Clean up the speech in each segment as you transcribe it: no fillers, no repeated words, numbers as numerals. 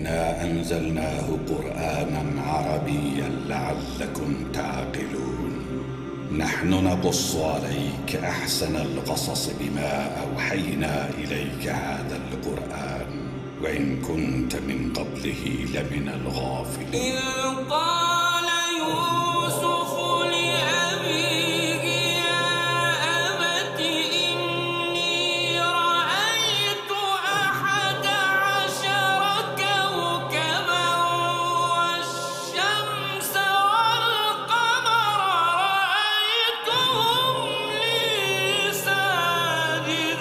إنا أنزلناه قرآنا عربيا لعلكم تعقلون. نحن نقص عليك أحسن القصص بما أوحينا إليك هذا القرآن وإن كنت من قبله لمن الغافلين. إذ قال يوسف لأبيه يا أبت إني رأيت 11 كوكبا والشمس والقمر رأيتهم لي ساجدين.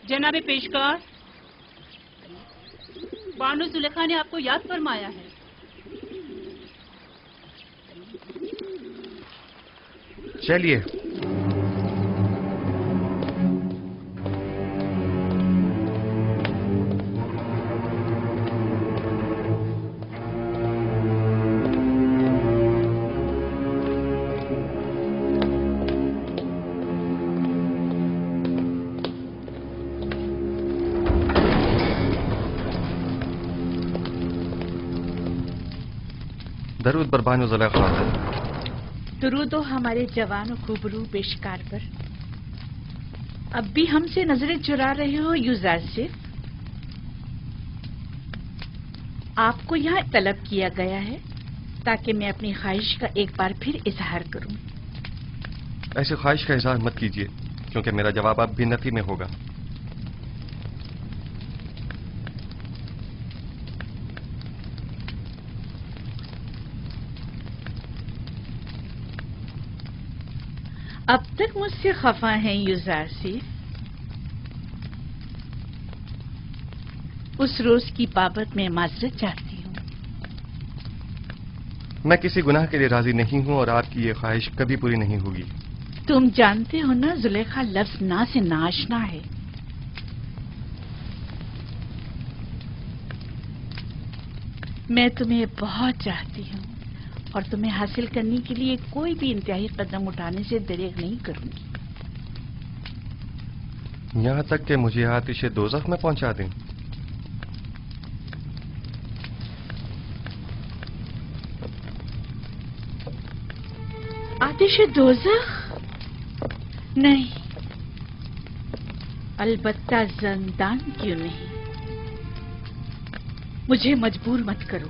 جناب پیشکار، بانو زلیخا نے آپ کو یاد فرمایا ہے. چلیے. درود بر بانو زلیخا. درود ہو ہمارے جوان و خوبرو پیشکار پر. اب بھی ہم سے نظریں چرا رہے ہو یوزرسف؟ آپ کو یہاں طلب کیا گیا ہے تاکہ میں اپنی خواہش کا ایک بار پھر اظہار کروں. ایسی خواہش کا اظہار مت کیجیے کیونکہ میرا جواب اب بھی نفی میں ہوگا. اب تک مجھ سے خفا ہیں یوزرسف؟ اس روز کی بابت میں معذرت چاہتی ہوں. میں کسی گناہ کے لیے راضی نہیں ہوں اور آپ کی یہ خواہش کبھی پوری نہیں ہوگی. تم جانتے ہو نا زلیخا لفظ نا سے ناشنا ہے. میں تمہیں بہت چاہتی ہوں اور تمہیں حاصل کرنے کے لیے کوئی بھی انتہائی قدم اٹھانے سے دریغ نہیں کروں گی. यहाँ तक कि मुझे आतिश दोज़ख में पहुंचा दें। आतिश दोज़ख? नहीं, अलबत्ता ज़िंदान क्यों नहीं। मुझे मजबूर मत करो।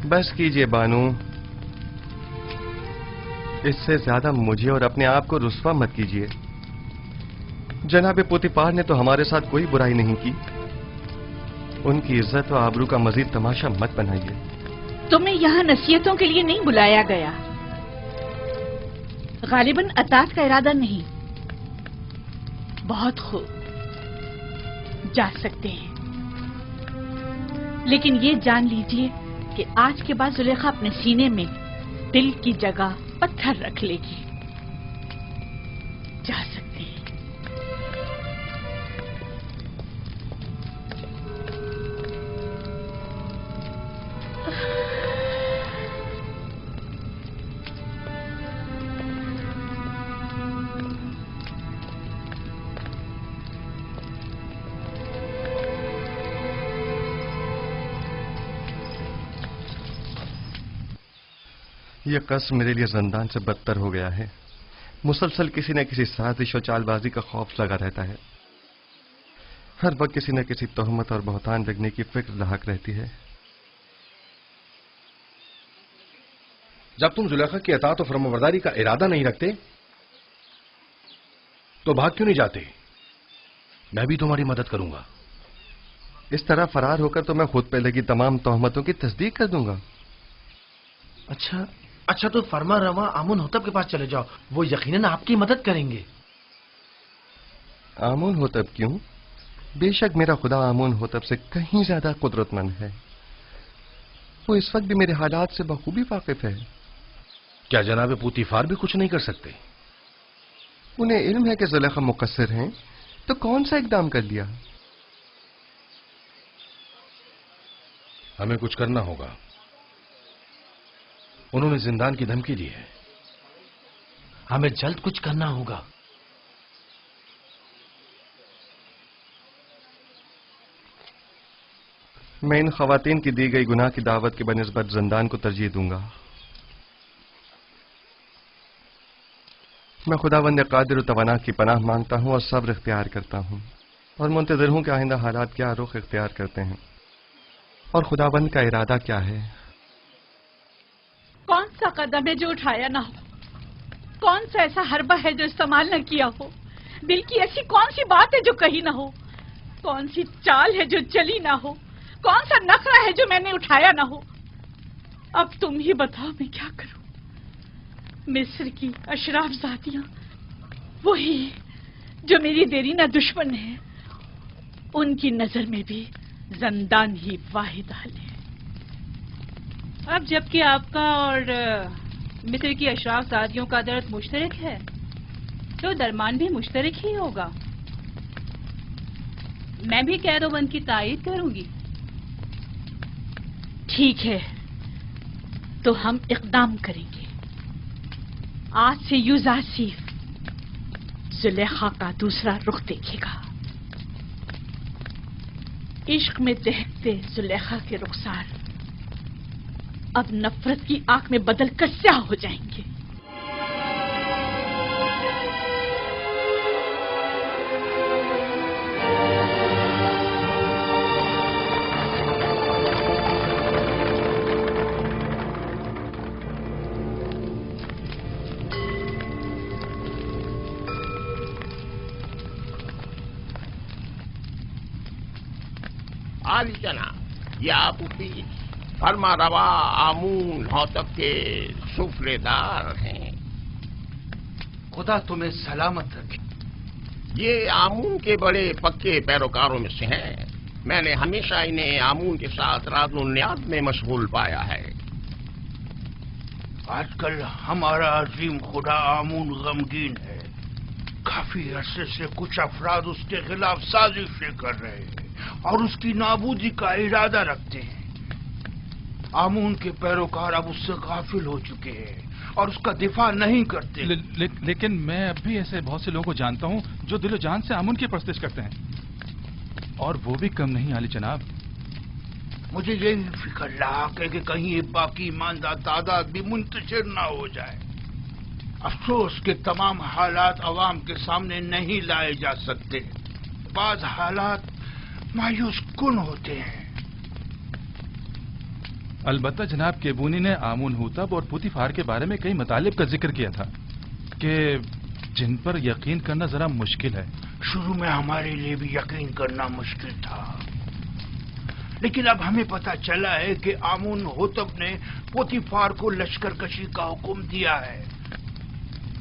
बस कीजिए बानू, इससे ज्यादा मुझे और अपने आप को रुस्वा मत कीजिए। जनाब पोतीफार ने तो हमारे साथ कोई बुराई नहीं की। उनकी इज्जत और आबरू का मजीद तमाशा मत बनाइए। तुम्हें यहाँ नसीहतों के लिए नहीं बुलाया गया। गालिबन अतात का इरादा नहीं। बहुत खूब, जा सकते हैं, लेकिन ये जान लीजिए कि आज के बाद जुलेखा अपने सीने में दिल की जगह पत्थर रख लेगी। जा सकते हैं। यह कस मेरे लिए जिंदान से बदतर हो गया है। मुसलसल किसी न किसी साजिश और चालबाजी का खौफ लगा रहता है। हर वक्त किसी न किसी तोहमत और बहतान लगने की फिक्र लाहक रहती है। जब तुम जुलेखा की अतात और फरमाबरदारी का इरादा नहीं रखते तो भाग क्यों नहीं जाते? मैं भी तुम्हारी मदद करूंगा। इस तरह फरार होकर तो मैं खुद पे लगी तमाम तोहमतों की तस्दीक कर दूंगा। अच्छा तो फरमा रवा आमुन होतब के पास चले जाओ, वो यकीनन आपकी मदद करेंगे। आमून होतब क्यों? बेशक मेरा खुदा आमून होतब से कहीं ज्यादा कुदरतमंद है। वो इस वक्त भी मेरे हालात से बखूबी वाकिफ है। क्या जनाब पोतीफार भी कुछ नहीं कर सकते? उन्हें इल्म है कि जुलेखा मुकस्सिर हैं, तो कौन सा इकदाम कर लिया? हमें कुछ करना होगा। उन्होंने जिंदान की धमकी दी है। हमें जल्द कुछ करना होगा। मैं इन खवातीन की दी गई गुनाह की दावत के बनिस्बत जिंदान को तरजीह दूंगा। मैं खुदावंद कादिर तवाना की पनाह मांगता हूं और सब्र इख्तियार करता हूं और मुंतज़िर हूं कि आइंदा हालात क्या रुख इख्तियार करते हैं और खुदावंद का इरादा क्या है। कौन सा कदम है जो उठाया ना हो? कौन सा ऐसा हरबा है जो इस्तेमाल न किया हो? दिल की ऐसी कौन सी बात है जो कही ना हो? कौन सी चाल है जो चली ना हो? कौन सा नखरा है जो मैंने उठाया ना हो? अब तुम ही बताओ मैं क्या करूं? मिस्र की अशराफ जातियां वही जो मेरी देरीना दुश्मन है, उनकी नजर में भी जिंदान ही वाहिद हल है। अब जबकि आपका और मिस्र की अशराफ सादियों का दर्द मुश्तरक है, तो दरमान भी मुश्तरक ही होगा। मैं भी कैदोबंद की तायीद करूंगी। ठीक है, तो हम इकदाम करेंगे। आज से यूजासीफ जुलेखा का दूसरा रुख देखेगा। इश्क में दहकते जुलेखा के रुखसार अब नफरत की आंख में बदल कर स्याह हो जाएंगे। आली जनाब, ये आप फरमा रवा आमून होतब के सुफलेदार हैं। खुदा तुम्हें सलामत रखे। ये आमून के बड़े पक्के पैरोकारों में से हैं। मैंने हमेशा इन्हें आमून के साथ राज़-उन-नियाज़ में मशगूल पाया है। आजकल हमारा अजीम खुदा आमून गमगीन है। काफी अरसे से कुछ अफराद उसके खिलाफ साजिशें कर रहे हैं और उसकी नाबूदी का इरादा रखते हैं। आमून के पैरोकार अब उससे गाफिल हो चुके हैं اور اس کا دفاع نہیں کرتے. لیکن میں اب بھی ایسے بہت سے لوگوں کو جانتا ہوں جو دل و جان سے آمون کی پرستش کرتے ہیں، اور وہ بھی کم نہیں عالی جناب. مجھے یہی فکر لاحق ہے کہ کہیں یہ باقی ایماندار تعداد بھی منتشر نہ ہو جائے. افسوس کہ تمام حالات عوام کے سامنے نہیں لائے جا سکتے. بعض حالات مایوس کن ہوتے ہیں. البتہ جناب کیبونی نے آمون ہوتب اور پوتیفار کے بارے میں کئی مطالب کا ذکر کیا تھا کہ جن پر یقین کرنا ذرا مشکل ہے. شروع میں ہمارے لیے بھی یقین کرنا مشکل تھا، لیکن اب ہمیں پتہ چلا ہے کہ آمون ہوتب نے پوتیفار کو لشکر کشی کا حکم دیا ہے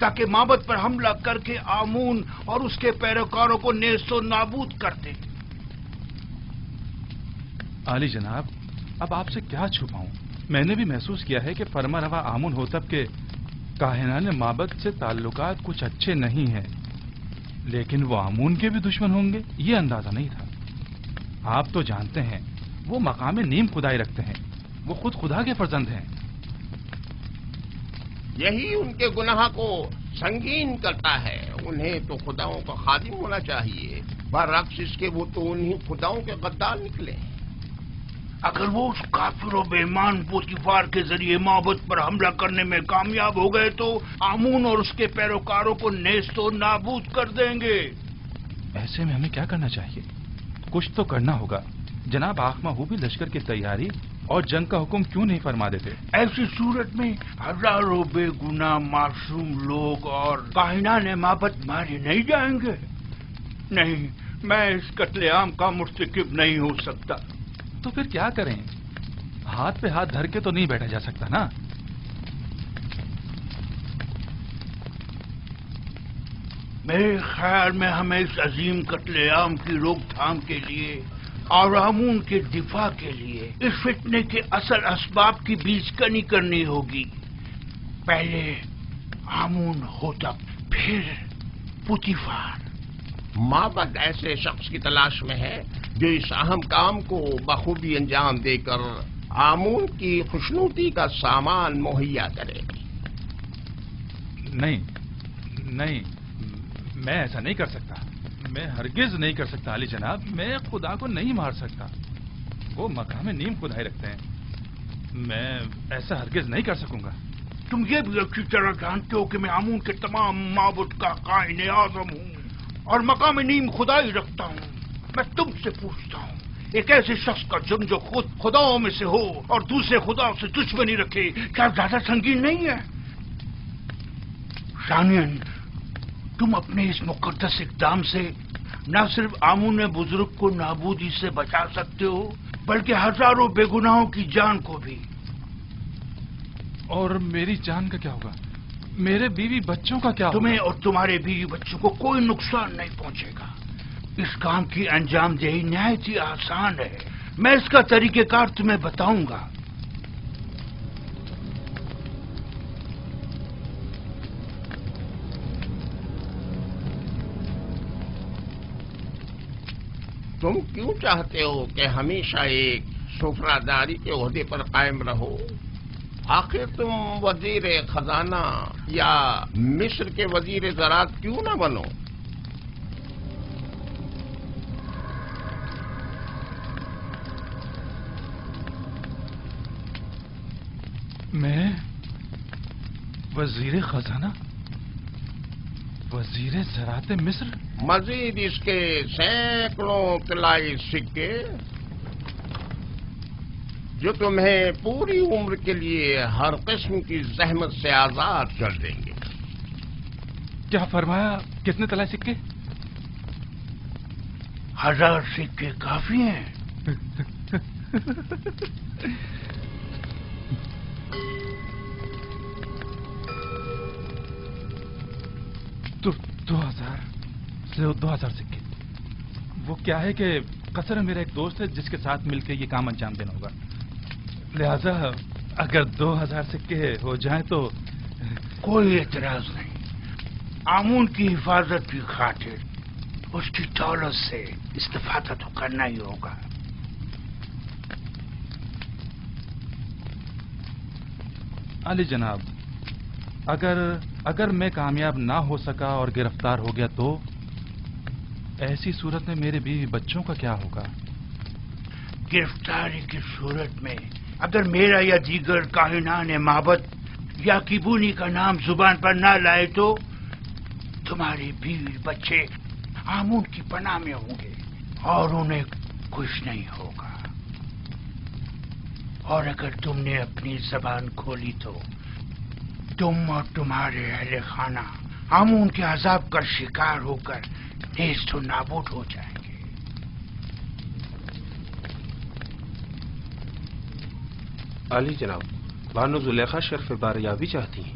تاکہ معبد پر حملہ کر کے آمون اور اس کے پیروکاروں کو نیست و نابود کر دے. عالی جناب، اب آپ سے کیا چھپاؤں؟ میں نے بھی محسوس کیا ہے کہ فرما روا آمون ہوتب کے کاہنان معبد سے تعلقات کچھ اچھے نہیں ہیں، لیکن وہ آمون کے بھی دشمن ہوں گے یہ اندازہ نہیں تھا. آپ تو جانتے ہیں وہ مقام نیم خدائی رکھتے ہیں، وہ خود خدا کے فرزند ہیں. یہی ان کے گناہ کو سنگین کرتا ہے. انہیں تو خداؤں کا خادم ہونا چاہیے، برعکس اس کے وہ تو انہی خداؤں کے غدار نکلے. اگر وہ اس کافر و بے ایمان پوتیفار کے ذریعے معبد پر حملہ کرنے میں کامیاب ہو گئے تو آمون اور اس کے پیروکاروں کو نیست و نابود کر دیں گے. ایسے میں ہمیں کیا کرنا چاہیے؟ کچھ تو کرنا ہوگا. جناب آخما ہو بھی لشکر کی تیاری اور جنگ کا حکم کیوں نہیں فرما دیتے؟ ایسی صورت میں ہزاروں بے گناہ معصوم لوگ اور کاہنان معبد مارے نہیں جائیں گے. نہیں، میں اس قتل عام کا مرتکب نہیں ہو سکتا. تو پھر کیا کریں؟ ہاتھ پہ ہاتھ دھر کے تو نہیں بیٹھا جا سکتا نا. میرے خیال میں ہمیں اس عظیم قتل عام کی روک تھام کے لیے اور آمون کے دفاع کے لیے اس فتنے کے اصل اسباب کی بیج کنی کرنی ہوگی. پہلے آمون ہوتب، پھر پوتیفار. معبد ایسے شخص کی تلاش میں ہے جو اس اہم کام کو بخوبی انجام دے کر آمون کی خوشنودی کا سامان مہیا کرے. نہیں، میں ایسا نہیں کر سکتا. میں ہرگز نہیں کر سکتا علی جناب. میں خدا کو نہیں مار سکتا. وہ مقام نیم خدائی رکھتے ہیں. میں ایسا ہرگز نہیں کر سکوں گا. تم یہ بھی اچھی طرح جانتے ہو کہ میں آمون کے تمام معبد کا قائن اعظم ہوں اور مقام نیم خدائی رکھتا ہوں. میں تم سے پوچھتا ہوں، ایک ایسے شخص کا جرم جو خود خداؤں میں سے ہو اور دوسرے خداؤں سے دشمنی رکھے، کیا زیادہ سنگین نہیں ہے؟ ثانیاً، تم اپنے اس مقدس اقدام سے نہ صرف آمون بزرگ کو نابودی سے بچا سکتے ہو بلکہ ہزاروں بے گناہوں کی جان کو بھی. اور میری جان کا کیا ہوگا؟ میرے بیوی بچوں کا کیا ہوگا؟ تمہیں اور تمہارے بیوی بچوں کو کوئی نقصان نہیں پہنچے گا. اس کام کی انجام دہی نہایت ہی آسان ہے. میں اس کا طریقہ کار تمہیں بتاؤں گا. تم کیوں چاہتے ہو کہ ہمیشہ ایک سفراداری کے عہدے پر قائم رہو؟ آخر تم وزیر خزانہ یا مصر کے وزیر زراعت کیوں نہ بنو؟ میں وزیر خزانہ، وزیر زراعت مصر؟ مزید اس کے سینکڑوں طلائی سکے جو تمہیں پوری عمر کے لیے ہر قسم کی زحمت سے آزاد کر دیں گے. کیا فرمایا؟ کتنے طلائی سکے؟ 1000 سکے کافی ہیں. تو 2000 سکے. وہ کیا ہے کہ قصر میرا ایک دوست ہے جس کے ساتھ مل کے یہ کام انجام دینا ہوگا، لہذا اگر 2000 سکے ہو جائیں تو کوئی اعتراض نہیں. آمون کی حفاظت کی خاطر اس کی دولت سے استفادہ تو کرنا ہی ہوگا. علی جناب، अगर मैं कामयाब ना हो सका और गिरफ्तार हो गया तो ऐसी सूरत में मेरे बीवी बच्चों का क्या होगा? गिरफ्तारी की सूरत में अगर मेरा या दीगर काहिनान माबद या किबूनी का नाम जुबान पर ना लाए तो तुम्हारे बीवी बच्चे आमून की पनाह में होंगे और उन्हें कुछ नहीं होगा। और अगर तुमने अपनी जबान खोली तो तुम और तुम्हारे अहले खाना आमून के अजाब का शिकार होकर नेस्त व नाबूद हो जाएंगे। अली जनाब, बानो जुलेखा शर्फ बारियाबी चाहती हैं।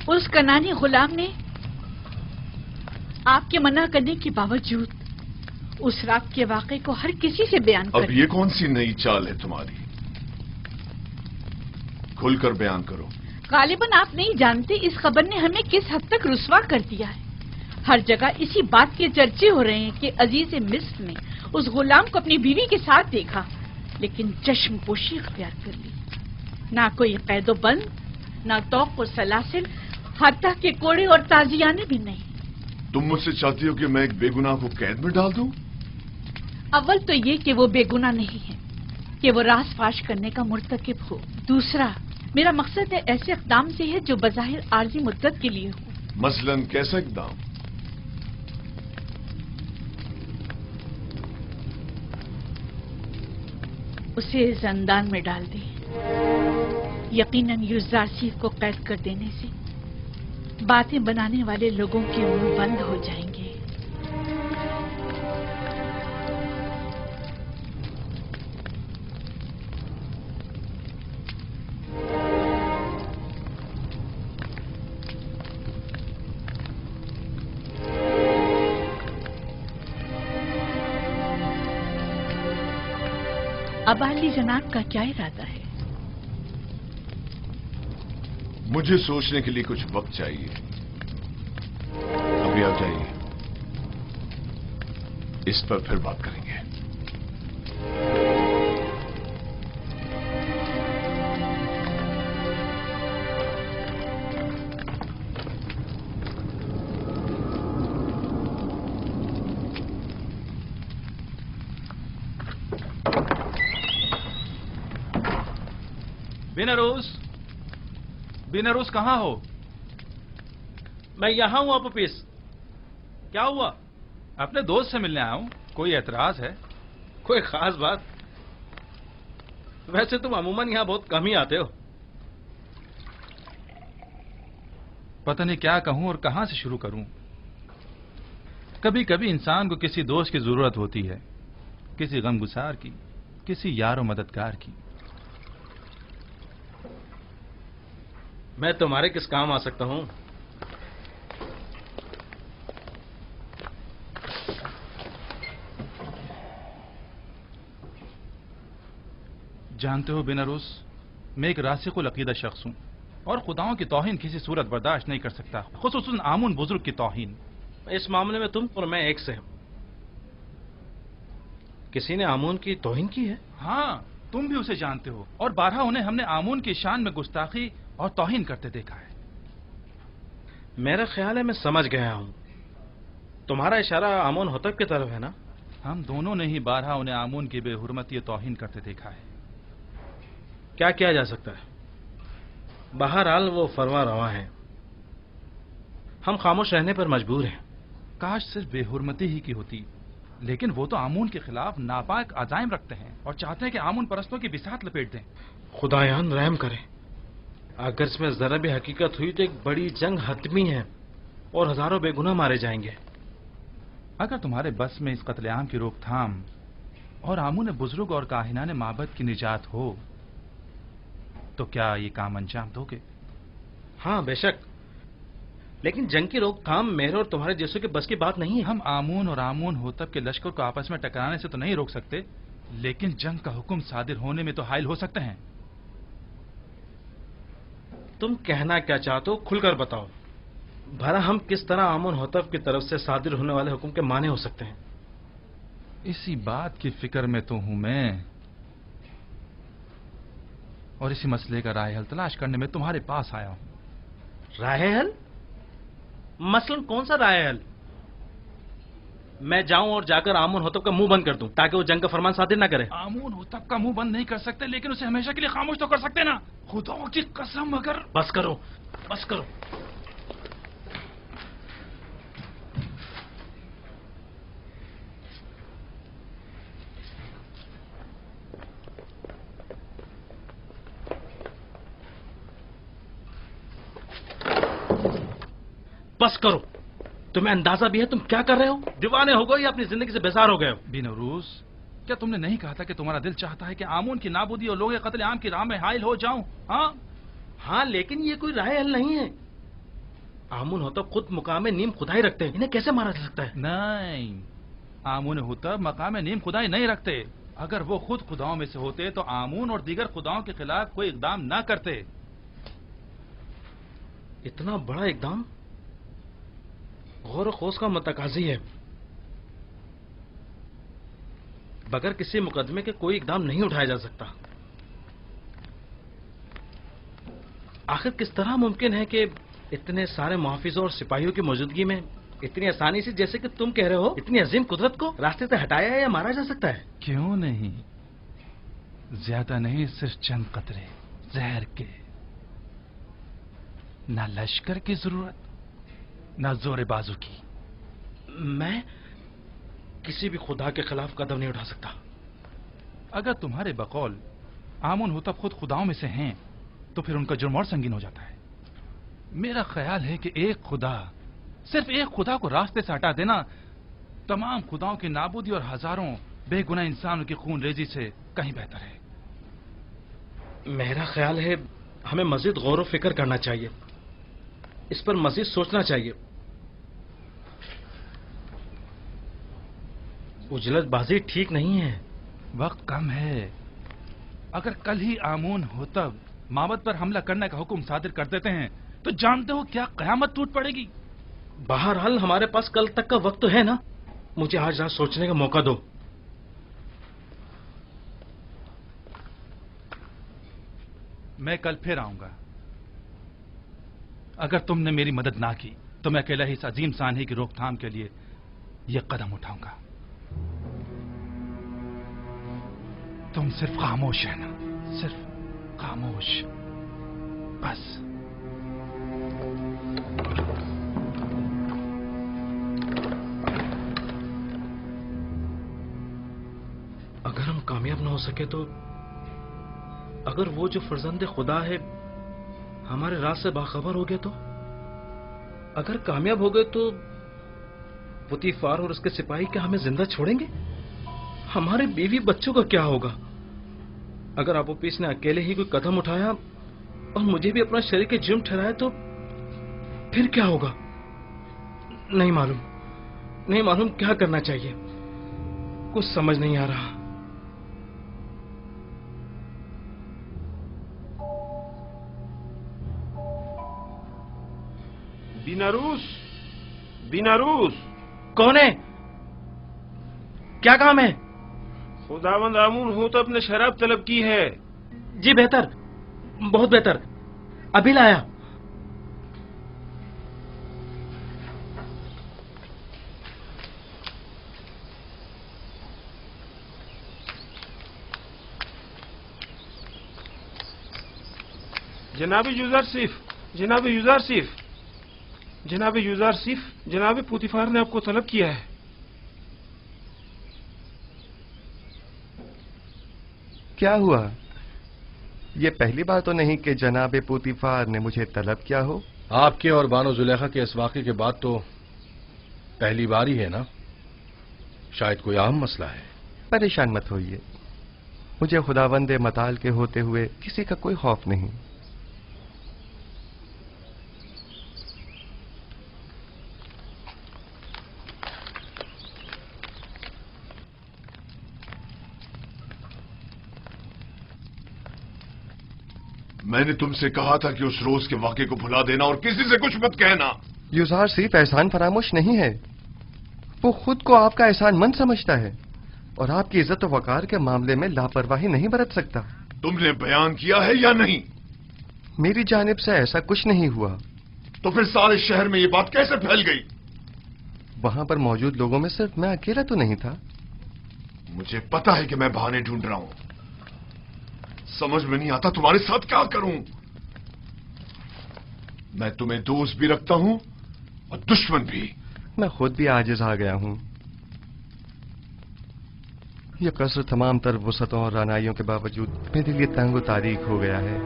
उस कनानी गुलाम ने आपके मना करने के बावजूद उस रात के वाक़े को हर किसी से बयान कर अब ये कौन सी नई चाल है तुम्हारी? खुलकर बयान करो। गालिबन आप नहीं जानते इस खबर ने हमें किस हद तक रुस्वा कर दिया है। हर जगह इसी बात के चर्चे हो रहे हैं कि अजीज मिस्र ने उस गुलाम को अपनी बीवी के साथ देखा, लेकिन चश्मपोशी इख्तियार कर ली। ना कोई कैदो बंद, ना तौक और सलासिल, हत्ता के कोड़े और ताजियाने भी नहीं। तुम मुझसे चाहती हो कि मैं एक बेगुनाह को कैद में डाल दूं? अव्वल तो ये कि वो बेगुनाह नहीं है कि वो राज फाश करने का मुर्तकिब हो। दूसरा, मेरा मकसद है ऐसे इक़दाम से है जो बज़ाहिर आर्जी मुद्दत के लिए हो। मसलन कैसा इक़दाम? उसे जंदान में डाल दे। यकीनन युज़ारसीफ को कैद कर देने से बातें बनाने वाले लोगों के मुंह बंद हो जाएंगे। अब अली जनाब का क्या इरादा है? मुझे सोचने के लिए कुछ वक्त चाहिए। अभी आप जाइए, इस पर फिर बात करेंगे। बिनरोज कहाँ हो? मैं यहाँ हूँ अपीस। क्या हुआ? अपने दोस्त से मिलने आया हूँ। कोई एतराज है? कोई खास बात? वैसे तुम अमूमन यहाँ बहुत कम ही आते हो। पता नहीं क्या कहूँ और कहाँ से शुरू करूँ। कभी कभी इंसान को किसी दोस्त की जरूरत होती है, किसी गमगुसार की, किसी यार और मददगार की। मैं तुम्हारे किस काम आ सकता हूं? जानते हो बिनरोज, मैं एक रासिकुल अकीदा शख्स हूं और खुदाओं की तौहीन किसी सूरत बर्दाश्त नहीं कर सकता, खुसूसन आमुन बुजुर्ग की तौहीन। इस मामले में तुम और मैं एक से हूं। किसी ने आमून की तौहीन की है? हाँ, तुम भी उसे जानते हो और बारहा उन्हें हमने आमून की शान में गुस्ताखी और तौहीन करते देखा है। मेरा ख्याल है मैं समझ गया हूं। तुम्हारा इशारा आमून होतब की तरफ है ना? हम दोनों ने ही बारहा उन्हें आमून की बेहुरमती तौहीन करते देखा है। क्या किया जा सकता है? बहरहाल वो फरमा रवा है, हम खामोश रहने पर मजबूर हैं। काश सिर्फ बेहुरमती ही की होती, लेकिन वो तो आमून के खिलाफ नापाक अजाइम रखते हैं और चाहते हैं कि आमून परस्तों की बिसात लपेट दें। खुदायान रहम करे। अगर इसमें जरा भी हकीकत हुई तो एक बड़ी जंग हतमी है और हजारों बेगुनाह मारे जाएंगे। अगर तुम्हारे बस में इस कत्लेआम की रोकथाम और आमून बुजुर्ग और काहिनाने माबद की निजात हो तो क्या ये काम अंजाम दोगे? हाँ बेशक, लेकिन जंग की रोकथाम मेरे और तुम्हारे जैसों के बस की बात नहीं है। हम आमून और आमून होतब के लश्कर को आपस में टकराने से तो नहीं रोक सकते, लेकिन जंग का हुक्म सादिर होने में तो हायल हो सकते हैं। तुम कहना क्या चाहते हो खुलकर बताओ। بھلا ہم کس طرح آمون ہوتب کی طرف سے صادر ہونے والے حکم کے مانے ہو سکتے ہیں؟ اسی بات کی فکر میں تو ہوں میں، اور اسی مسئلے کا رائے حل تلاش کرنے میں تمہارے پاس آیا ہوں۔ رائے حل؟ مثلاً کون سا رائے حل؟ میں جاؤں اور جا کر آمون ہوتب کا منہ بند کر دوں تاکہ وہ جنگ کا فرمان صادر نہ کرے؟ آمون ہوتب کا منہ بند نہیں کر سکتے، لیکن اسے ہمیشہ کے لیے خاموش تو کر سکتے نا۔ خدا کی قسم اگر… بس کرو، بس کرو۔ بس کرو، تمہیں اندازہ بھی ہے تم کیا کر رہے ہو؟ دیوانے ہو گئے یا اپنی زندگی سے بیزار ہو گئے ہو؟ بینوروز، کیا تم نے نہیں کہا تھا کہ تمہارا دل چاہتا ہے کہ آمون کی نابودی اور لوگ قتل عام کی راہ میں حائل ہو جاؤں؟ ہاں، لیکن یہ کوئی رائے حل نہیں ہے۔ آمون ہوتب خود مقام نیم خدائی رکھتے ہیں، انہیں کیسے مارا جا سکتا ہے؟ نہیں، آمون ہوتب مقام نیم خدائی نہیں رکھتے۔ اگر وہ خود خداؤں میں سے ہوتے تو آمون اور دیگر خداؤں کے خلاف کوئی اقدام نہ کرتے۔ اتنا بڑا اقدام غور و خوض کا متقاضی ہے۔ بغیر کسی مقدمے کے کوئی اقدام نہیں اٹھایا جا سکتا۔ آخر کس طرح ممکن ہے کہ اتنے سارے محافظوں اور سپاہیوں کی موجودگی میں اتنی آسانی سے، جیسے کہ تم کہہ رہے ہو، اتنی عظیم قدرت کو راستے سے ہٹایا یا مارا جا سکتا ہے؟ کیوں نہیں؟ زیادہ نہیں، صرف چند قطرے زہر کے۔ نہ لشکر کی ضرورت، نہ زور بازو کی۔ میں کسی بھی خدا کے خلاف قدم نہیں اٹھا سکتا۔ اگر تمہارے بقول آمون ہوتب خود خداؤں میں سے ہیں تو پھر ان کا جرم اور سنگین ہو جاتا ہے۔ میرا خیال ہے کہ ایک خدا، صرف ایک خدا کو راستے سے ہٹا دینا تمام خداؤں کی نابودی اور ہزاروں بے گناہ انسانوں کی خون ریزی سے کہیں بہتر ہے۔ میرا خیال ہے ہمیں مزید غور و فکر کرنا چاہیے، اس پر مزید سوچنا چاہیے۔ اجلت بازی ٹھیک نہیں ہے۔ وقت کم ہے۔ اگر کل ہی آمون ہوتب مابد پر حملہ کرنے کا حکم صادر کر دیتے ہیں تو جانتے ہو کیا قیامت ٹوٹ پڑے گی۔ بہرحال ہمارے پاس کل تک کا وقت تو ہے نا، مجھے آج رات سوچنے کا موقع دو۔ میں کل پھر آؤں گا۔ اگر تم نے میری مدد نہ کی تو میں اکیلا ہی اس عظیم سانحے کی روک تھام کے لیے یہ قدم اٹھاؤں گا۔ تم صرف خاموش رہنا، صرف خاموش، بس۔ اگر ہم کامیاب نہ ہو سکے تو، اگر وہ جو فرزند خدا ہے ہمارے راز سے باخبر ہو گیا تو، اگر کامیاب ہو گئے تو پوتیفار اور اس کے سپاہی کیا ہمیں زندہ چھوڑیں گے؟ ہمارے بیوی بچوں کا کیا ہوگا؟ اگر آپوپیس نے اکیلے ہی کوئی قدم اٹھایا اور مجھے بھی اپنا شریک جرم ٹھہرایا تو پھر کیا ہوگا؟ نہیں معلوم کیا کرنا چاہیے، کچھ سمجھ نہیں آ رہا۔ بیناروس کون ہے؟ کیا کام ہے؟ خداوند آمون ہوتب نے شراب طلب کی ہے۔ جی بہتر، بہت بہتر، ابھی لایا۔ جناب یوزارسیف، جناب پوتیفار نے آپ کو طلب کیا ہے۔ کیا ہوا؟ یہ پہلی بار تو نہیں کہ جناب پوتیفار نے مجھے طلب کیا ہو؟ آپ کے اور بانو زلیخا کے اس واقعے کے بعد تو پہلی بار ہی ہے نا؟ شاید کوئی اہم مسئلہ ہے۔ پریشان مت ہوئیے، مجھے خداوند متعال کے ہوتے ہوئے کسی کا کوئی خوف نہیں۔ میں نے تم سے کہا تھا کہ اس روز کے واقعے کو بھلا دینا اور کسی سے کچھ مت کہنا۔ युजार सिर्फ एहसान फरामोश नहीं है, वो खुद को आपका एहसान मंद समझता है और आपकी इज्जत और वकार के मामले में लापरवाही नहीं बरत सकता। तुमने बयान किया है या नहीं? मेरी जानिब से ऐसा कुछ नहीं हुआ। तो फिर सारे शहर में ये बात कैसे फैल गई? वहां पर मौजूद लोगों में सिर्फ मैं अकेला तो नहीं था। मुझे पता है कि मैं बहाने ढूंढ रहा हूं, समझ में नहीं आता तुम्हारे साथ क्या करूं। मैं तुम्हें दोस्त भी रखता हूं और दुश्मन भी। मैं खुद भी आजिज आ गया हूं। यह कसर तमाम तर वुसअतों और रानाइयों के बावजूद मेरे लिए तंग तारीख हो गया है।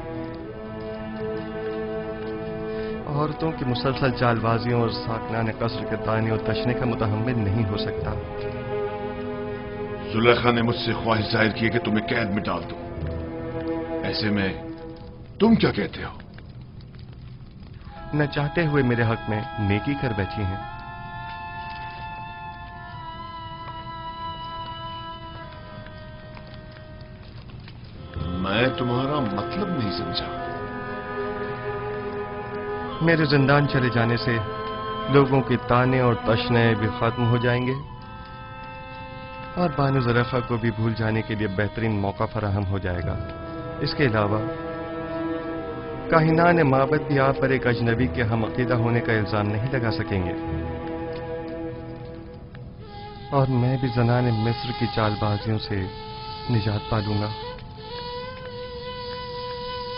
औरतों की मुसलसल चालबाजियों और साकनान कसर के ताने और तशने का मुतहम्मिल नहीं हो सकता। जुलेखा ने मुझसे ख्वाहिश जाहिर की कि तुम्हें कैद में डाल दूं। ऐसे में तुम क्या कहते हो? न चाहते हुए मेरे हक में नेकी कर बैठी हैं। मैं तुम्हारा मतलब नहीं समझा। मेरे जिंदान चले जाने से लोगों के ताने और तशने भी खत्म हो जाएंगे और बानो ज़ुलेखा को भी भूल जाने के लिए बेहतरीन मौका फराहम हो जाएगा। इसके अलावा काहिनान माबद भी आप पर एक अजनबी के हम अकीदा होने का इल्जाम नहीं लगा सकेंगे और मैं भी ज़नाने मिस्र की चालबाजियों से निजात पालूंगा।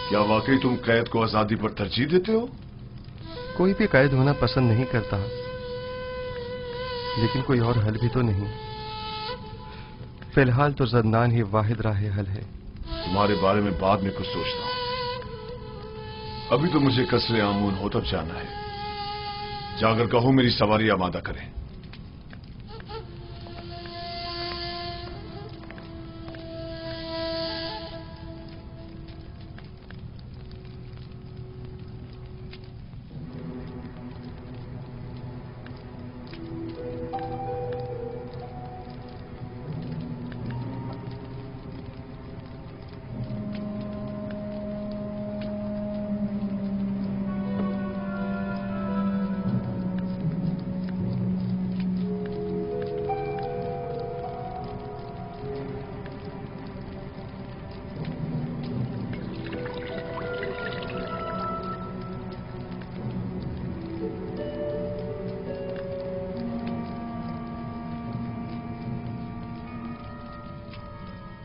क्या वाकई तुम कैद को आजादी पर तरजीह देते हो? कोई भी कैद होना पसंद नहीं करता, लेकिन कोई और हल भी तो नहीं। फिलहाल तो ज़ंदान ही वाहिद राह हल है। तुम्हारे बारे में बाद में कुछ सोचता हूं। अभी तो मुझे कसरे आमून होतब जाना है। जाकर कहो मेरी सवारी आमादा करें।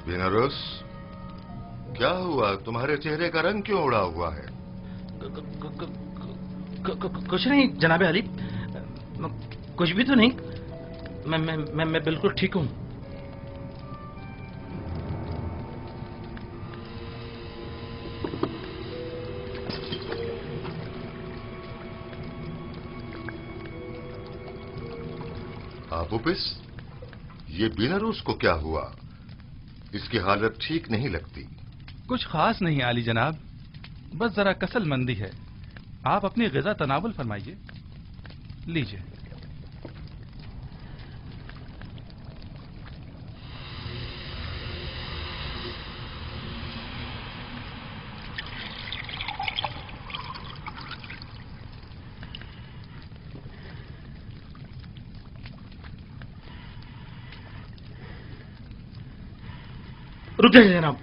बीनारुस, क्या हुआ? तुम्हारे चेहरे का रंग क्यों उड़ा हुआ है? कुछ नहीं जनाबे अली, कुछ भी तो नहीं। मैं बिल्कुल ठीक हूं। आबूपिस, ये बीनारुस को क्या हुआ? इसकी हालत ठीक नहीं लगती। कुछ खास नहीं आली जनाब, बस जरा कसल मंदी है। आप अपनी ग़िज़ा तनावुल फरमाइए। लीजिए। रुक जाइए जनाब।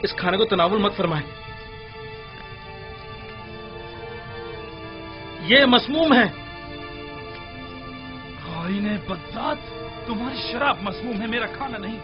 इस खाने को तनावुल मत फरमाएं, ये मसमूम है। खाइने बद्दात, तुम्हारी शराब मसमूम है, मेरा खाना नहीं।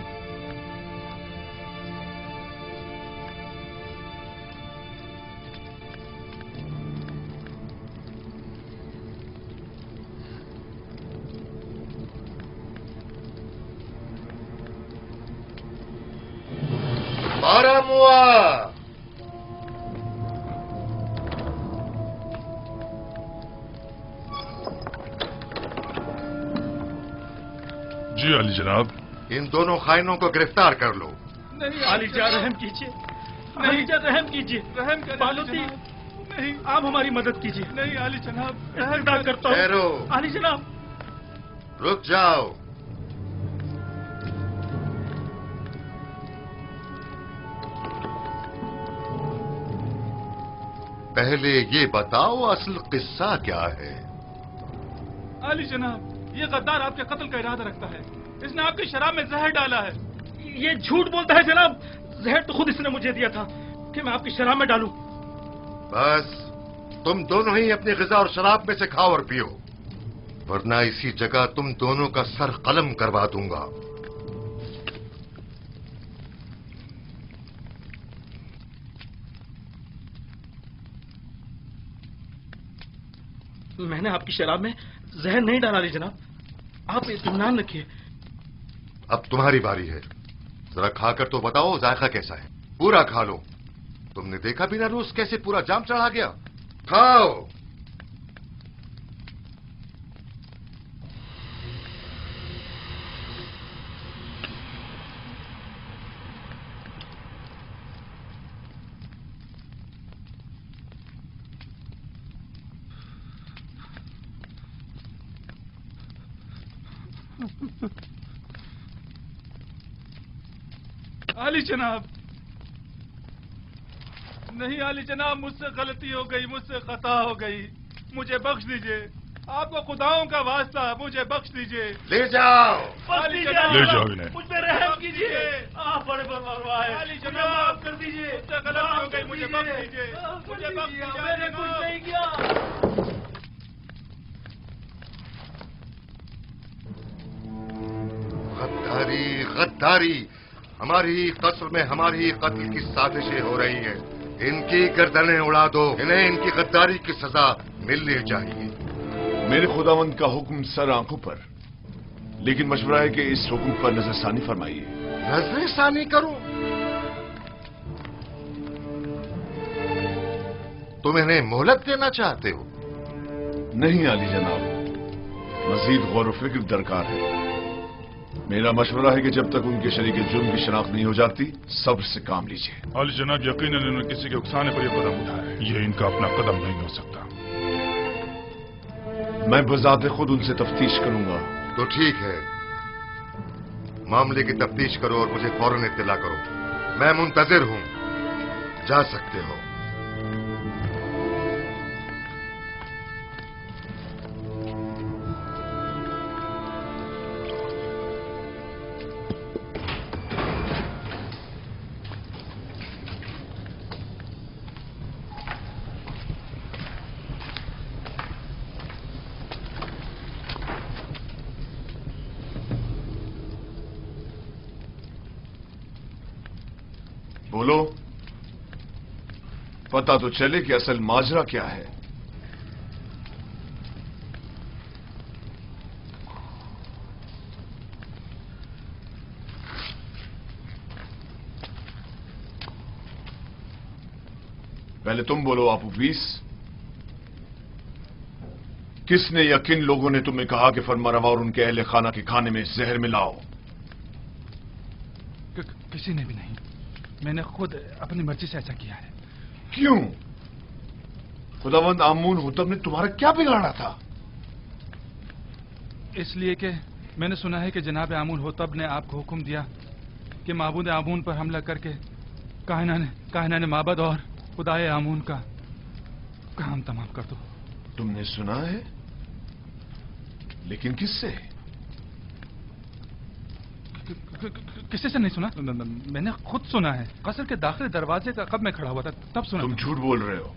जी अली जनाब। इन दोनों खाइनों को गिरफ्तार कर लो। नहीं आली जा, रहम कीजिए। नहीं जा, रहम कीजिए। रहम बालूती, नहीं, आप हमारी मदद कीजिए। नहीं आली जनाब, इल्तिजा करता हूं। ठहरो। आली जनाब, रुक जाओ। पहले ये बताओ असल किस्सा क्या है? आली जनाब, ये गद्दार आपके कत्ल का इरादा रखता है। इसने आपकी शराब में जहर डाला है। ये झूठ बोलता है जनाब। जहर तो खुद इसने मुझे दिया था कि मैं आपकी शराब में डालूं। बस तुम दोनों ही अपनी ग़िज़ा और शराब में से खाओ और पियो, वरना इसी जगह तुम दोनों का सर कलम करवा दूंगा। मैंने आपकी शराब में जहर नहीं डाला अली जनाब, आप इत्मीनान रखिए। अब तुम्हारी बारी है, जरा खाकर तो बताओ जायका कैसा है। पूरा खा लो। तुमने देखा बिना रोज कैसे पूरा जाम चढ़ा गया। खाओ। आली जनाब, नहीं आली जनाब, मुझसे गलती हो गई, मुझसे खता हो गई, मुझे बख्श दीजिए। आपको खुदाओं का वास्ता, मुझे बख्श दीजिए। ले जाओ। आली जनाब, ले जाओ इन्हें। मुझ पे रहम कीजिए। आप बड़े परवाह है। आली जनाब, माफ कर दीजिए। मुझसे गलती हो गई, मुझे बख्श दीजिए। मुझे बख्श दीजिए। मैंने कुछ नहीं किया। गद्दारी, गद्दारी। हमारी ही कस्र में हमारी ही कत्ल की साजिशें हो रही हैं। इनकी गर्दनें उड़ा दो। इन्हें इनकी गद्दारी की सजा मिलनी चाहिए। मेरे खुदावंद का हुक्म सर आंखों पर, लेकिन मशवरा है कि इस हुक्म पर नजरसानी फरमाइए। नजरसानी करो? तुम इन्हें मोहलत देना चाहते हो? नहीं आली जनाब, मजीद गौर व फिक्र दरकार है। मेरा मशवरा है कि जब तक उनके शरीक जुर्म की शनाख्त नहीं हो जाती, सब्र से काम लीजिए। आली जनाब, यकीनन इन्होंने किसी के उकसाने पर यह कदम उठाया है। ये इनका अपना कदम नहीं हो सकता। मैं बजाते खुद उनसे तफ्तीश करूंगा। तो ठीक है, मामले की तफ्तीश करो और मुझे फौरन इत्तला करो। मैं मुंतजिर हूं, जा सकते हो। बोलो, पता तो चले कि असल माजरा क्या है। पहले तुम बोलो आपू फीस, किसने या किन लोगों ने तुम्हें कहा कि फरमारवा और उनके अहले खाना के खाने में जहर मिलाओ? किसी ने भी नहीं, मैंने खुद अपनी मर्जी से ऐसा किया है। क्यों? खुदावंद आमून हुतब ने तुम्हारा क्या बिगाड़ा था? इसलिए कि मैंने सुना है कि जनाब आमून हुतब ने आपको हुक्म दिया कि माबूद आमून पर हमला करके कायनाने माबद और खुदाए आमून का काम तमाम कर दो। तुमने सुना है? लेकिन किससे? किसी से नहीं सुना, मैंने खुद सुना है। कसर के दाखिल दरवाजे का कब मैं खड़ा हुआ था तब सुना। तुम झूठ बोल रहे हो।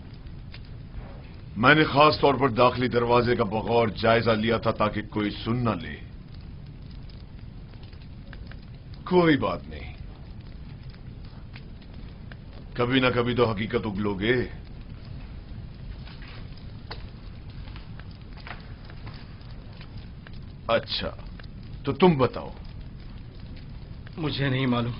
मैंने खास तौर पर दाखिली दरवाजे का बगौर जायजा लिया था ताकि कोई सुन न ले। कोई बात नहीं, कभी ना कभी तो हकीकत उगलोगे। अच्छा, तो तुम बताओ। मुझे नहीं मालूम।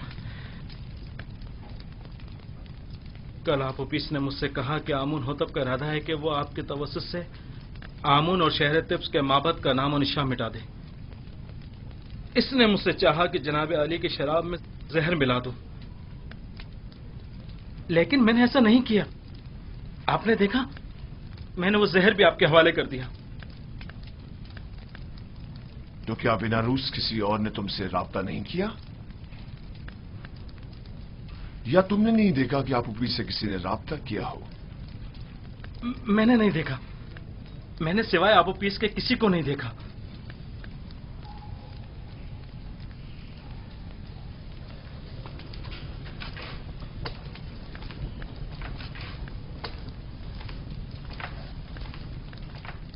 कल आप ऑफिस ने मुझसे कहा कि आमून होतब का इरादा है कि वो आपके तवस्सुस से आमून और शहर तिब्स के माबद का नाम और निशान मिटा दे। इसने मुझसे चाहा कि जनाब अली की शराब में जहर मिला दूं, लेकिन मैंने ऐसा नहीं किया। आपने देखा, मैंने वो जहर भी आपके हवाले कर दिया। تو کیا بنا روس کسی اور نے تم سے رابطہ نہیں کیا؟ یا تم نے نہیں دیکھا کہ آپو پیس سے کسی نے رابطہ کیا ہو؟ میں نے نہیں دیکھا. میں نے سوائے آبو پیس کے کسی کو نہیں دیکھا.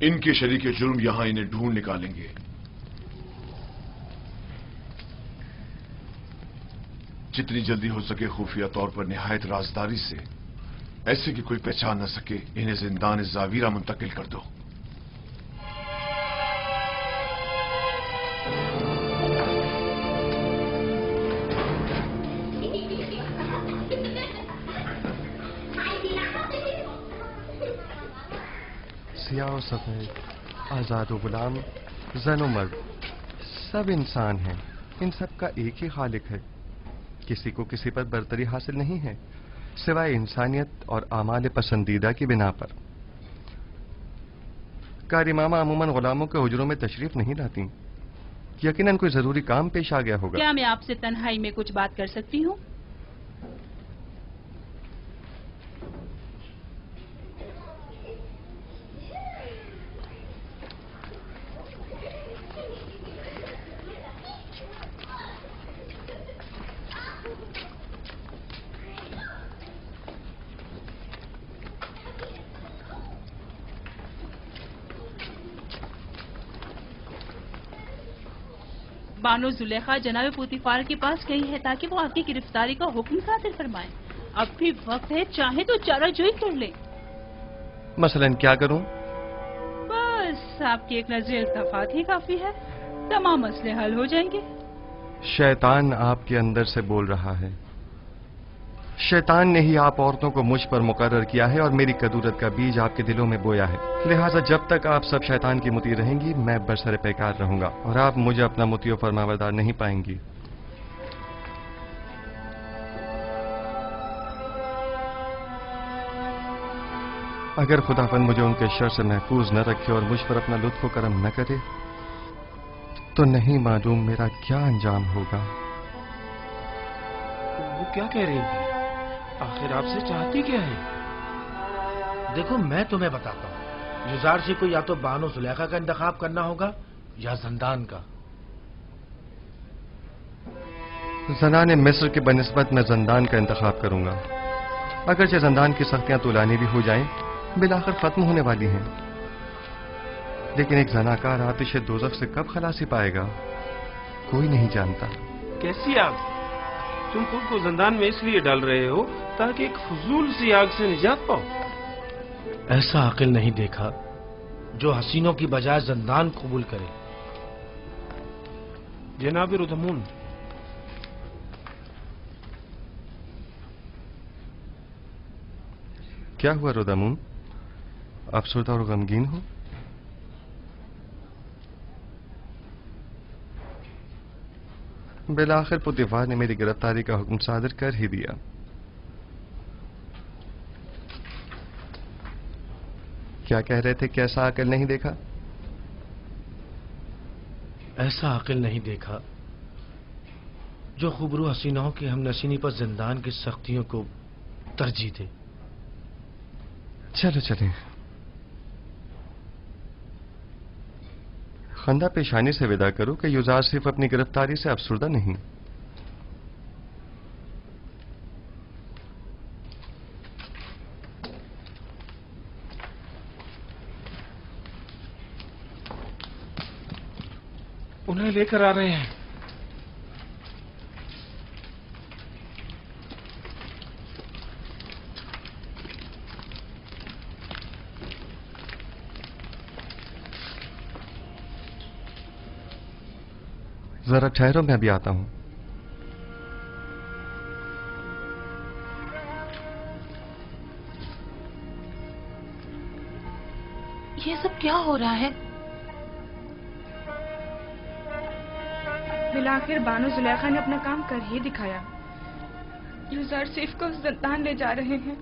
ان کے شریک جرم یہاں انہیں ڈھونڈ نکالیں گے. جتنی جلدی ہو سکے خفیہ طور پر نہایت رازداری سے، ایسے کہ کوئی پہچان نہ سکے، انہیں زندان زاویرہ منتقل کر دو. سیاہ و سفید، آزاد و غلام، زن و مرد، سب انسان ہیں. ان سب کا ایک ہی خالق ہے. کسی کو کسی پر برتری حاصل نہیں ہے سوائے انسانیت اور اعمال پسندیدہ کی بنا پر. کاری ماما عموماً غلاموں کے حجروں میں تشریف نہیں لاتی. یقیناً کوئی ضروری کام پیش آ گیا ہوگا. کیا میں آپ سے تنہائی میں کچھ بات کر سکتی ہوں؟ بانو زلیخا جناب پوتیفار کے پاس گئی ہے تاکہ وہ آپ کی گرفتاری کا حکم صادر فرمائے. اب بھی وقت ہے، چاہے تو چارہ جوئی کر لیں. مثلاً کیا کروں؟ بس آپ کی ایک نظر التفات ہی کافی ہے، تمام مسئلے حل ہو جائیں گے. شیطان آپ کے اندر سے بول رہا ہے. شیطان نے ہی آپ عورتوں کو مجھ پر مقرر کیا ہے اور میری کدورت کا بیج آپ کے دلوں میں بویا ہے. لہٰذا جب تک آپ سب شیطان کی مطیع رہیں گی میں برسر پیکار رہوں گا اور آپ مجھے اپنا مطیع و فرمانبردار نہیں پائیں گی. اگر خداوند مجھے ان کے شر سے محفوظ نہ رکھے اور مجھ پر اپنا لطف و کرم نہ کرے تو نہیں معلوم میرا کیا انجام ہوگا. وہ کیا کہہ رہی تھی؟ آخر آپ سے چاہتی کیا ہے؟ دیکھو میں تمہیں بتاتا ہوں، یزارسی کو یا تو بانو زلیخا کا انتخاب کرنا ہوگا یا زندان کا. زنان مصر کے بنسبت میں زندان کا انتخاب کروں گا. اگرچہ زندان کی سختیاں طولانی بھی ہو جائیں بالآخر ختم ہونے والی ہیں، لیکن ایک زناکار آتش دوزخ سے کب خلاصی پائے گا کوئی نہیں جانتا. کیسی آگ؟ تم خود کو زندان میں اس لیے ڈال رہے ہو تاکہ ایک فضول سی آگ سے نجات پاؤ. ایسا عقل نہیں دیکھا جو حسینوں کی بجائے زندان قبول کرے. جناب ردمون، کیا ہوا رودامون؟ افسردہ اور غمگین ہو؟ بالآخر پوتیفار نے میری گرفتاری کا حکم صادر کر ہی دیا. کیا کہہ رہے تھے؟ کیسا عقل نہیں دیکھا؟ ایسا عقل نہیں دیکھا جو خوبرو حسینوں کی ہم نشینی پر زندان کی سختیوں کو ترجیح دے. چلو چلیں. خندہ پیشانی سے ودا کرو کہ یوزار صرف اپنی گرفتاری سے افسردہ نہیں. انہیں لے کر آ رہے ہیں. ذرا ٹھہرو میں ابھی آتا ہوں. یہ سب کیا ہو رہا ہے؟ بالآخر بانو زلیخا نے اپنا کام کر ہی دکھایا. یوزار صرف کو زندان لے جا رہے ہیں.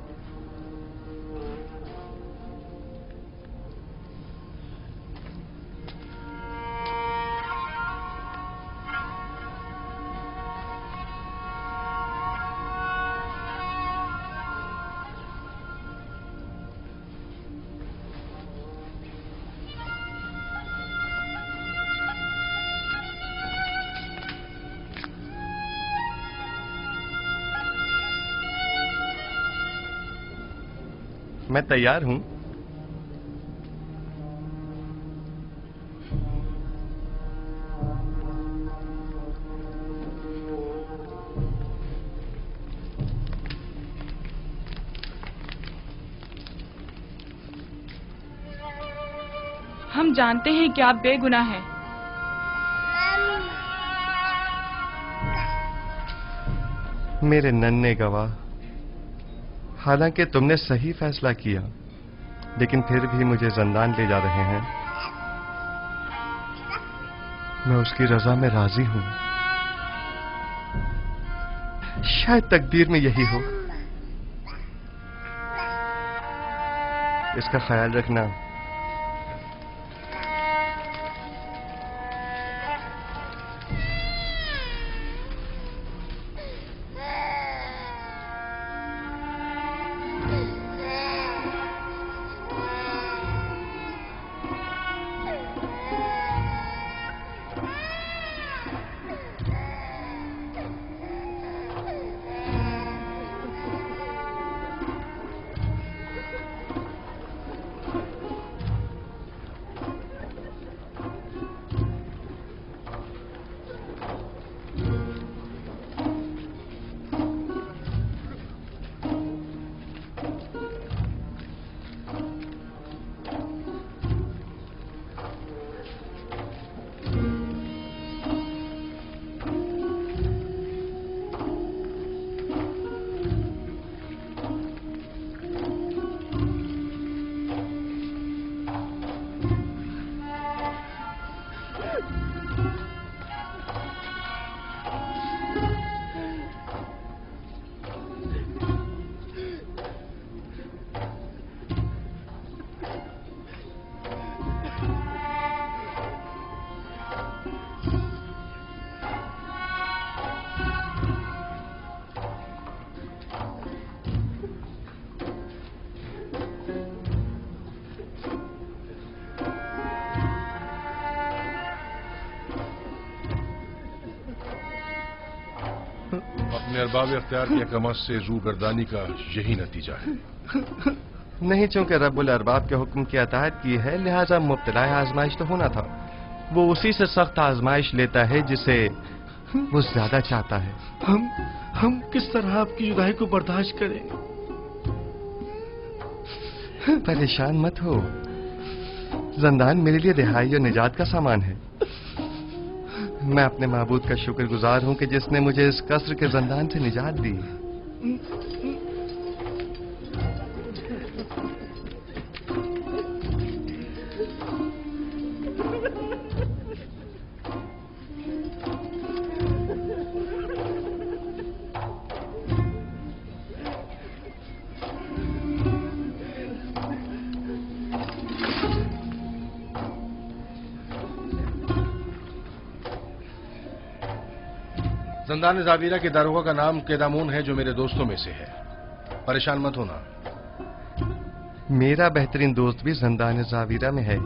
मैं तैयार हूं। हम जानते हैं कि आप बेगुनाह हैं। मेरे नन्हे गवाह, हालांकि तुमने सही फैसला किया, लेकिन फिर भी मुझे जिंदान ले जा रहे हैं। मैं उसकी रजा में राजी हूं। शायद तकदीर में यही हो। इसका ख्याल रखना। अपने अरबाब इख्तियार की अकमत से रूबरदानी का यही नतीजा है। नहीं, चूंकि रब्बुल अरबाब के हुक्म की अताअत की है, लिहाजा मुब्तला आजमाइश तो होना था। वो उसी से सख्त आजमाइश लेता है जिसे वो ज्यादा चाहता है। हम किस तरह आपकी जुदाई को बर्दाश्त करें? परेशान मत हो, जिंदान मेरे लिए रिहाई और निजात का सामान है। मैं अपने माबूद का शुक्रगुजार हूं कि जिसने मुझे इस कसर के जिंदान से निजात दी। जिंदान जावीरा के दारोगा का नाम केदामून है, जो मेरे दोस्तों में से है। परेशान मत होना। मेरा बेहतरीन दोस्त भी जिंदान जावीरा में है,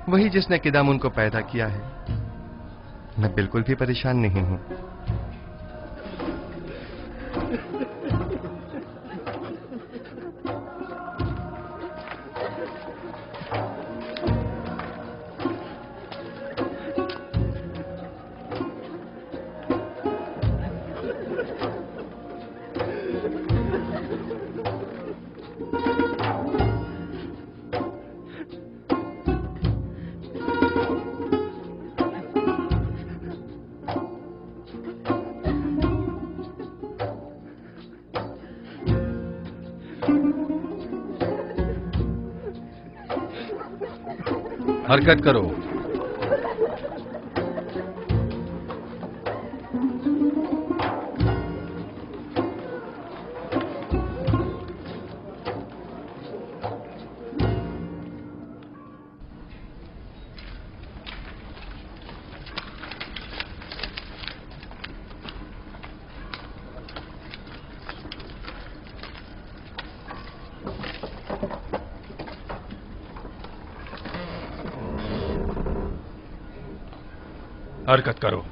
वही जिसने केदामून को पैदा किया है। मैं बिल्कुल भी परेशान नहीं हूं। हरकत करो। हरकत करो।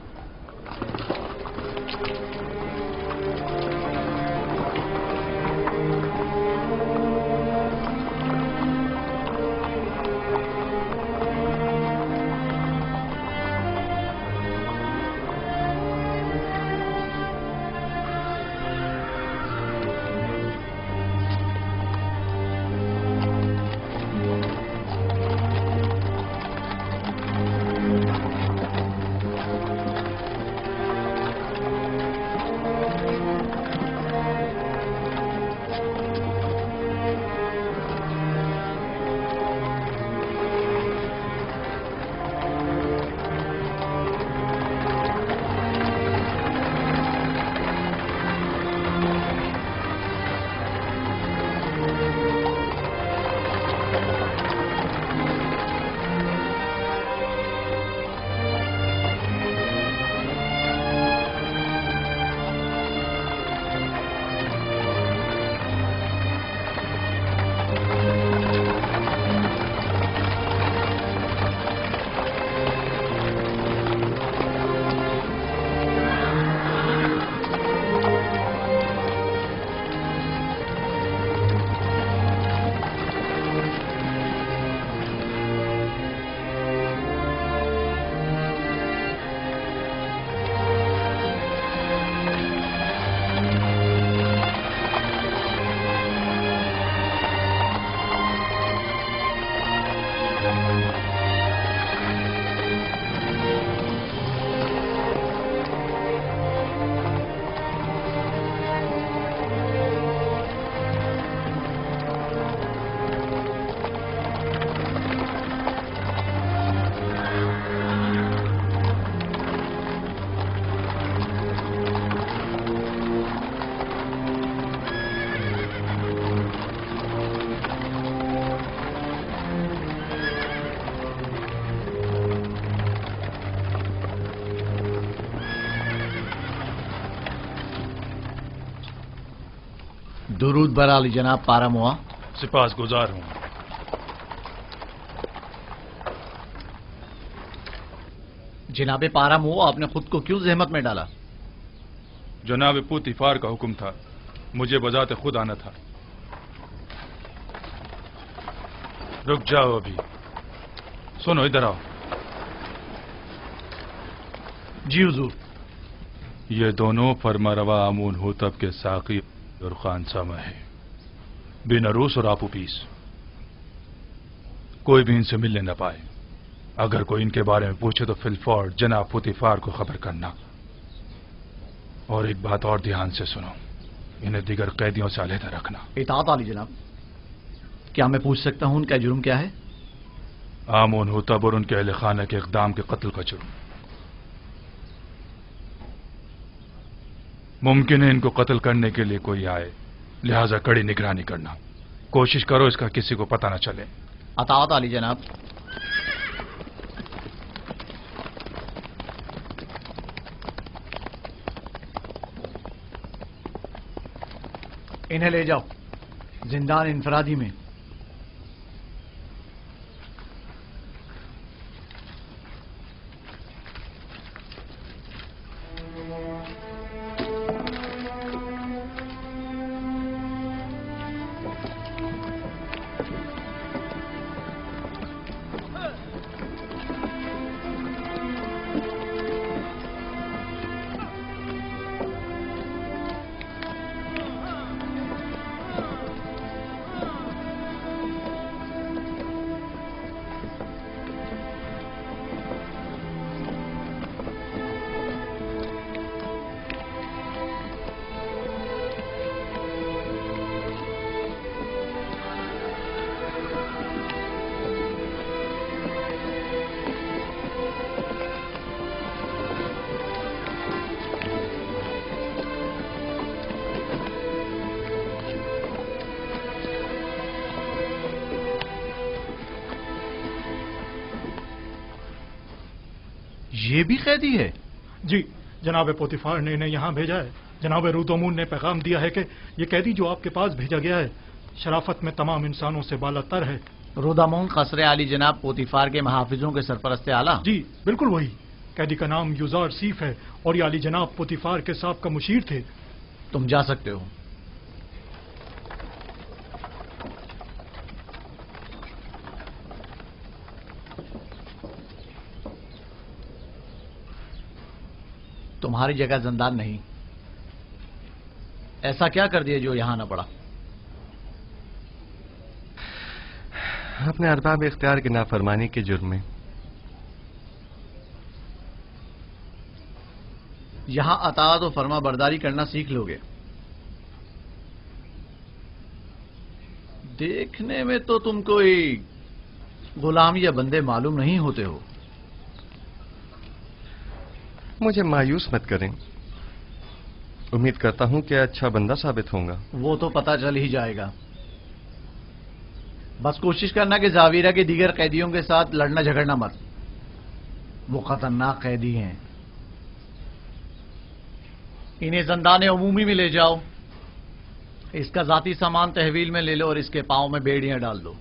درود بر علی جناب پاراموا. سپاس گزار ہوں. جناب پاراموا، آپ نے خود کو کیوں زحمت میں ڈالا؟ جناب پوتیفار کا حکم تھا، مجھے بذات خود آنا تھا. رک جاؤ ابھی. سنو ادھر آؤ. جی حضور. یہ دونوں فرما روا آمون ہوتب کے ساقی اور خانسامہ ہیں، بن عروس اور آپو پیس. کوئی بھی ان سے ملنے نہ پائے. اگر کوئی ان کے بارے میں پوچھے تو فی الفور جناب پوتیفار کو خبر کرنا. اور ایک بات اور دھیان سے سنو، انہیں دیگر قیدیوں سے علیحدہ رکھنا. اطاعت علی جناب. کیا میں پوچھ سکتا ہوں ان کا جرم کیا ہے؟ آمون ہوتب اور ان کے اہل خانہ کے اقدام کے قتل کا جرم. ممکن ہے ان کو قتل کرنے کے لیے کوئی آئے، لہذا کڑی نگرانی کرنا. کوشش کرو اس کا کسی کو پتہ نہ چلے. اطاعت علی جناب. انہیں لے جاؤ زندان انفرادی میں. یہ بھی قیدی ہے؟ جی، جناب پوتیفار نے انہیں یہاں بھیجا ہے. جناب رودامون نے پیغام دیا ہے کہ یہ قیدی جو آپ کے پاس بھیجا گیا ہے شرافت میں تمام انسانوں سے بالا تر ہے. رودامون قصر علی جناب پوتیفار کے محافظوں کے سرپرست اعلیٰ؟ جی بالکل وہی. قیدی کا نام یوزار سیف ہے اور یہ علی جناب پوتیفار کے سابقہ مشیر تھے. تم جا سکتے ہو. تمہاری جگہ زندان نہیں. ایسا کیا کر دیا جو یہاں نہ پڑا؟ اپنے ارباب اختیار کی نافرمانی کے جرم میں. یہاں اطاعت و فرما برداری کرنا سیکھ لو گے. دیکھنے میں تو تم کوئی غلام یا بندے معلوم نہیں ہوتے ہو. مجھے مایوس مت کریں. امید کرتا ہوں کہ اچھا بندہ ثابت ہوں گا. وہ تو پتہ چل ہی جائے گا. بس کوشش کرنا کہ زاویرہ کے دیگر قیدیوں کے ساتھ لڑنا جھگڑنا مت. وہ خطرناک قیدی ہیں. انہیں زندان عمومی میں لے جاؤ. اس کا ذاتی سامان تحویل میں لے لو اور اس کے پاؤں میں بیڑیاں ڈال دو.